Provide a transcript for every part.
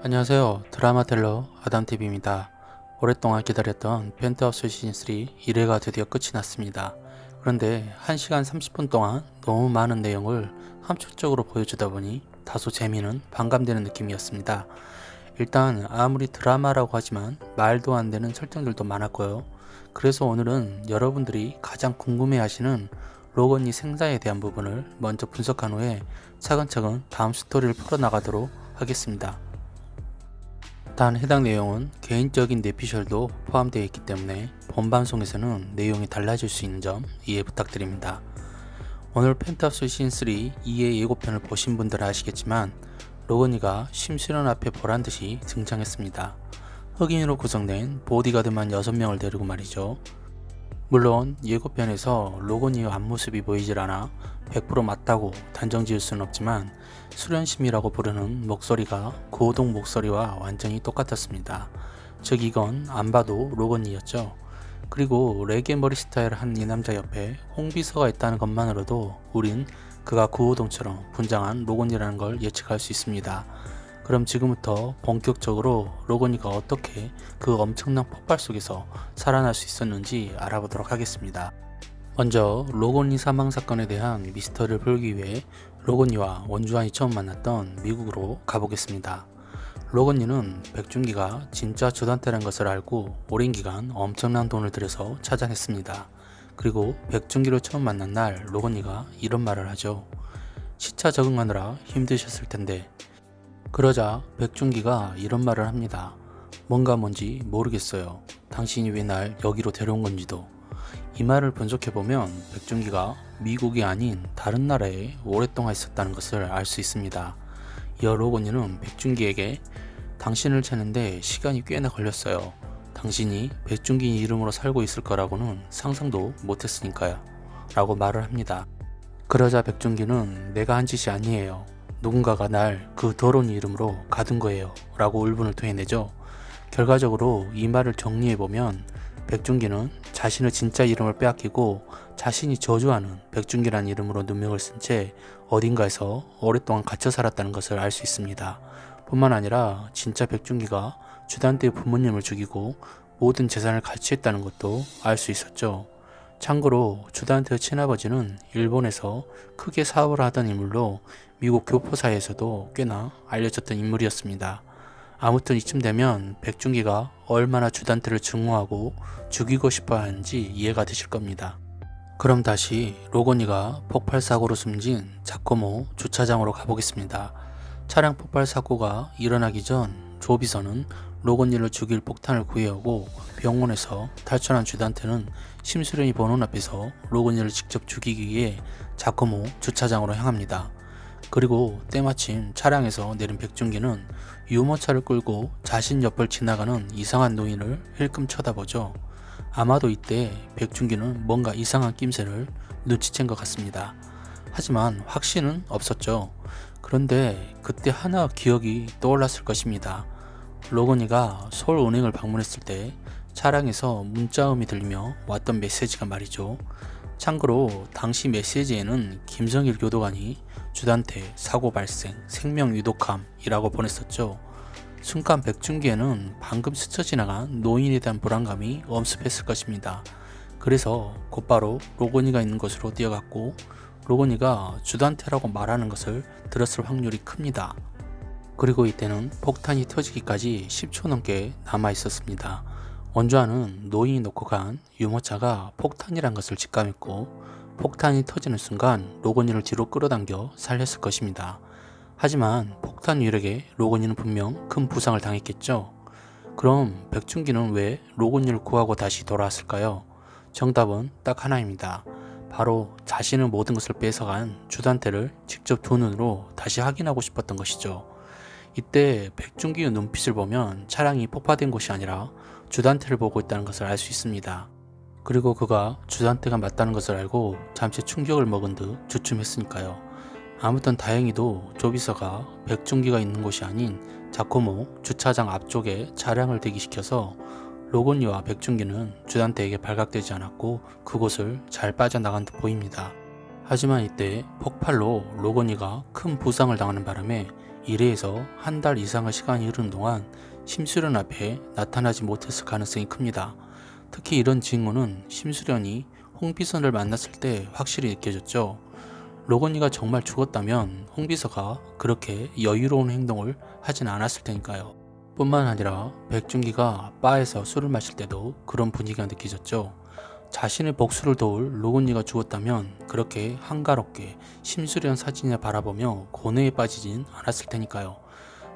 안녕하세요. 드라마 텔러 아담TV입니다. 오랫동안 기다렸던 펜트하우스 시즌3 1회가 드디어 끝이 났습니다. 그런데 1시간 30분 동안 너무 많은 내용을 함축적으로 보여주다 보니 다소 재미는 반감되는 느낌이었습니다. 일단 아무리 드라마라고 하지만 말도 안 되는 설정들도 많았고요. 그래서 오늘은 여러분들이 가장 궁금해하시는 로건이 생사에 대한 부분을 먼저 분석한 후에 차근차근 다음 스토리를 풀어나가도록 하겠습니다. 단 해당 내용은 개인적인 내피셜도 포함되어 있기 때문에 본방송에서는 내용이 달라질 수 있는 점 이해 부탁드립니다. 오늘 펜트하우스 시즌3 2의 예고편을 보신 분들은 아시겠지만 로건이가 심수련 앞에 보란듯이 등장했습니다. 흑인으로 구성된 보디가드만 6명을 데리고 말이죠. 물론 예고편에서 로건이의 앞모습이 보이질 않아 100% 맞다고 단정 지을 수는 없지만 수련심이라고 부르는 목소리가 고동 목소리와 완전히 똑같았습니다. 즉 이건 안 봐도 로건이였죠. 그리고 레게 머리 스타일을 한 이 남자 옆에 홍비서가 있다는 것만으로도 우린 그가 구호동처럼 분장한 로건이라는 걸 예측할 수 있습니다. 그럼 지금부터 본격적으로 로건이가 어떻게 그 엄청난 폭발 속에서 살아날 수 있었는지 알아보도록 하겠습니다. 먼저 로건이 사망 사건에 대한 미스터리를 풀기 위해 로건이와 원주환이 처음 만났던 미국으로 가보겠습니다. 로건이는 백준기가 진짜 주단태라는 것을 알고 오랜 기간 엄청난 돈을 들여서 찾아냈습니다. 그리고 백준기를 처음 만난 날 로건이가 이런 말을 하죠. 시차 적응하느라 힘드셨을 텐데. 그러자 백준기가 이런 말을 합니다. 뭔지 모르겠어요. 당신이 왜 날 여기로 데려온 건지도. 이 말을 분석해보면 백준기가 미국이 아닌 다른 나라에 오랫동안 있었다는 것을 알 수 있습니다. 이어 로건이는 백준기에게 당신을 찾는데 시간이 꽤나 걸렸어요. 당신이 백준기 이름으로 살고 있을 거라고는 상상도 못했으니까요. 라고 말을 합니다. 그러자 백준기는 내가 한 짓이 아니에요. 누군가가 날 그 더러운 이름으로 가둔 거예요. 라고 울분을 토해내죠. 결과적으로 이 말을 정리해보면 백준기는 자신의 진짜 이름을 빼앗기고 자신이 저주하는 백준기라는 이름으로 누명을 쓴 채 어딘가에서 오랫동안 갇혀 살았다는 것을 알 수 있습니다. 뿐만 아니라 진짜 백준기가 주단태의 부모님을 죽이고 모든 재산을 갈취했다는 것도 알 수 있었죠. 참고로 주단태의 친아버지는 일본에서 크게 사업을 하던 인물로 미국 교포사회에서도 꽤나 알려졌던 인물이었습니다. 아무튼 이쯤 되면 백준기가 얼마나 주단태를 증오하고 죽이고 싶어 하는지 이해가 되실 겁니다. 그럼 다시 로건이가 폭발 사고로 숨진 자코모 주차장으로 가보겠습니다. 차량 폭발 사고가 일어나기 전 조비서는 로건이를 죽일 폭탄을 구해오고 병원에서 탈출한 주단태는 심수련이 보는 앞에서 로건이를 직접 죽이기 위해 자코모 주차장으로 향합니다. 그리고 때마침 차량에서 내린 백준기는 유모차를 끌고 자신 옆을 지나가는 이상한 노인을 힐끔 쳐다보죠. 아마도 이때 백준기는 뭔가 이상한 낌새를 눈치챈 것 같습니다. 하지만 확신은 없었죠. 그런데 그때 하나 기억이 떠올랐을 것입니다. 로건이가 서울은행을 방문했을 때 차량에서 문자음이 들리며 왔던 메시지가 말이죠. 참고로 당시 메시지에는 김성일 교도관이 주단태 사고 발생 생명 위독함이라고 보냈었죠. 순간 백준기에는 방금 스쳐 지나간 노인에 대한 불안감이 엄습했을 것입니다. 그래서 곧바로 로건이가 있는 곳으로 뛰어갔고 로건이가 주단태라고 말하는 것을 들었을 확률이 큽니다. 그리고 이때는 폭탄이 터지기까지 10초 넘게 남아 있었습니다. 원주환은 노인이 놓고 간 유모차가 폭탄이란 것을 직감했고 폭탄이 터지는 순간 로건이를 뒤로 끌어당겨 살렸을 것입니다. 하지만 폭탄 위력에 로건이는 분명 큰 부상을 당했겠죠. 그럼 백준기는 왜 로건이를 구하고 다시 돌아왔을까요? 정답은 딱 하나입니다. 바로 자신의 모든 것을 뺏어간 주단태를 직접 두 눈으로 다시 확인하고 싶었던 것이죠. 이때 백준기의 눈빛을 보면 차량이 폭파된 곳이 아니라 주단태를 보고 있다는 것을 알 수 있습니다. 그리고 그가 주단태가 맞다는 것을 알고 잠시 충격을 먹은 듯 주춤했으니까요. 아무튼 다행히도 조비서가 백준기가 있는 곳이 아닌 자코모 주차장 앞쪽에 차량을 대기시켜서 로건이와 백준기는 주단태에게 발각되지 않았고 그곳을 잘 빠져나간 듯 보입니다. 하지만 이때 폭발로 로건이가 큰 부상을 당하는 바람에 1회에서 한 달 이상의 시간이 흐른 동안 심수련 앞에 나타나지 못했을 가능성이 큽니다. 특히 이런 징후는 심수련이 홍비서를 만났을 때 확실히 느껴졌죠. 로건이가 정말 죽었다면 홍비서가 그렇게 여유로운 행동을 하진 않았을 테니까요. 뿐만 아니라 백준기가 바에서 술을 마실 때도 그런 분위기가 느껴졌죠. 자신의 복수를 도울 로건이가 죽었다면 그렇게 한가롭게 심수련 사진을 바라보며 고뇌에 빠지진 않았을 테니까요.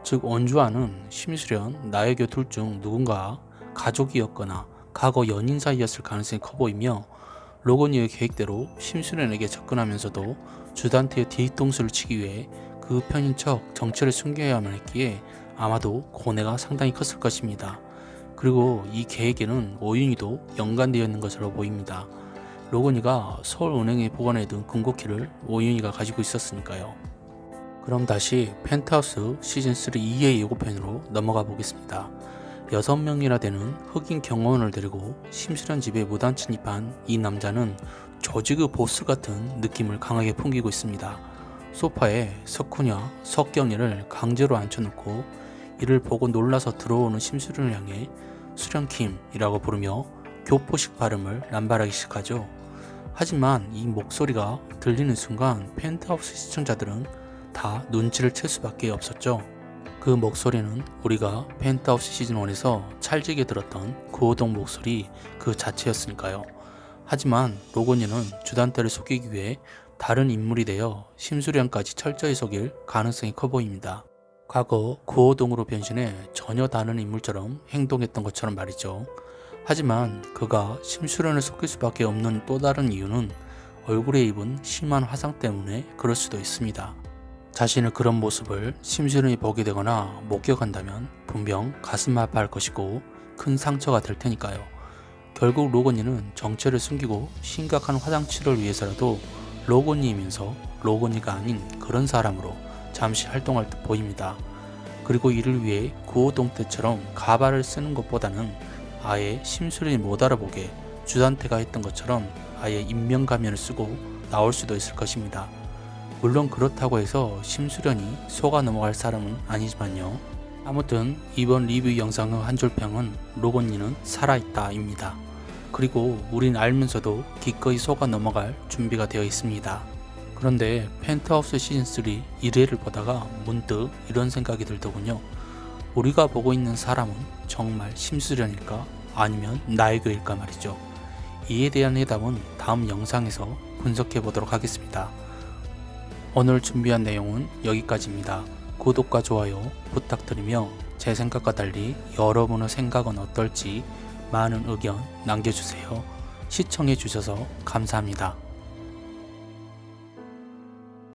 즉 원주아는 심수련, 나혜교 둘 중 누군가 가족이었거나 과거 연인 사이였을 가능성이 커 보이며 로건이의 계획대로 심수련에게 접근하면서도 주단태의 뒤통수를 치기 위해 그 편인 척 정체를 숨겨야만 했기에 아마도 고뇌가 상당히 컸을 것입니다. 그리고 이 계획에는 오윤희도 연관되어 있는 것으로 보입니다. 로건이가 서울은행에 보관해둔 금고키를 오윤희가 가지고 있었으니까요. 그럼 다시 펜트하우스 시즌3 2의 예고편으로 넘어가 보겠습니다. 6명이나 되는 흑인 경호원을 데리고 심수련 집에 무단 침입한 이 남자는 조직의 보스 같은 느낌을 강하게 풍기고 있습니다. 소파에 석훈이와 석경이를 강제로 앉혀놓고 이를 보고 놀라서 들어오는 심수련을 향해 수련킴이라고 부르며 교포식 발음을 남발하기 시작하죠. 하지만 이 목소리가 들리는 순간 펜트하우스 시청자들은 다 눈치를 챌 수밖에 없었죠. 그 목소리는 우리가 펜트하우스 시즌1에서 찰지게 들었던 구호동 목소리 그 자체였으니까요. 하지만 로건이는 주단태를 속이기 위해 다른 인물이 되어 심수련까지 철저히 속일 가능성이 커 보입니다. 과거 구호동으로 변신해 전혀 다른 인물처럼 행동했던 것처럼 말이죠. 하지만 그가 심수련을 속일 수밖에 없는 또 다른 이유는 얼굴에 입은 심한 화상 때문에 그럴 수도 있습니다. 자신의 그런 모습을 심수련이 보게 되거나 목격한다면 분명 가슴 아파할 것이고 큰 상처가 될 테니까요. 결국 로건이는 정체를 숨기고 심각한 화상 치료를 위해서라도 로건이이면서 로건이가 아닌 그런 사람으로 잠시 활동할 듯 보입니다. 그리고 이를 위해 구호동 때처럼 가발을 쓰는 것보다는 아예 심수련이 못 알아보게 주단태가 했던 것처럼 아예 인명가면을 쓰고 나올 수도 있을 것입니다. 물론 그렇다고 해서 심수련이 속아 넘어갈 사람은 아니지만요. 아무튼 이번 리뷰 영상의 한 줄 평은 로건이는 살아있다 입니다. 그리고 우린 알면서도 기꺼이 속아 넘어갈 준비가 되어 있습니다. 그런데 펜트하우스 시즌3 1회를 보다가 문득 이런 생각이 들더군요. 우리가 보고 있는 사람은 정말 심수련일까 아니면 나혜교일까 말이죠. 이에 대한 해답은 다음 영상에서 분석해 보도록 하겠습니다. 오늘 준비한 내용은 여기까지입니다. 구독과 좋아요 부탁드리며 제 생각과 달리 여러분의 생각은 어떨지 많은 의견 남겨주세요. 시청해 주셔서 감사합니다.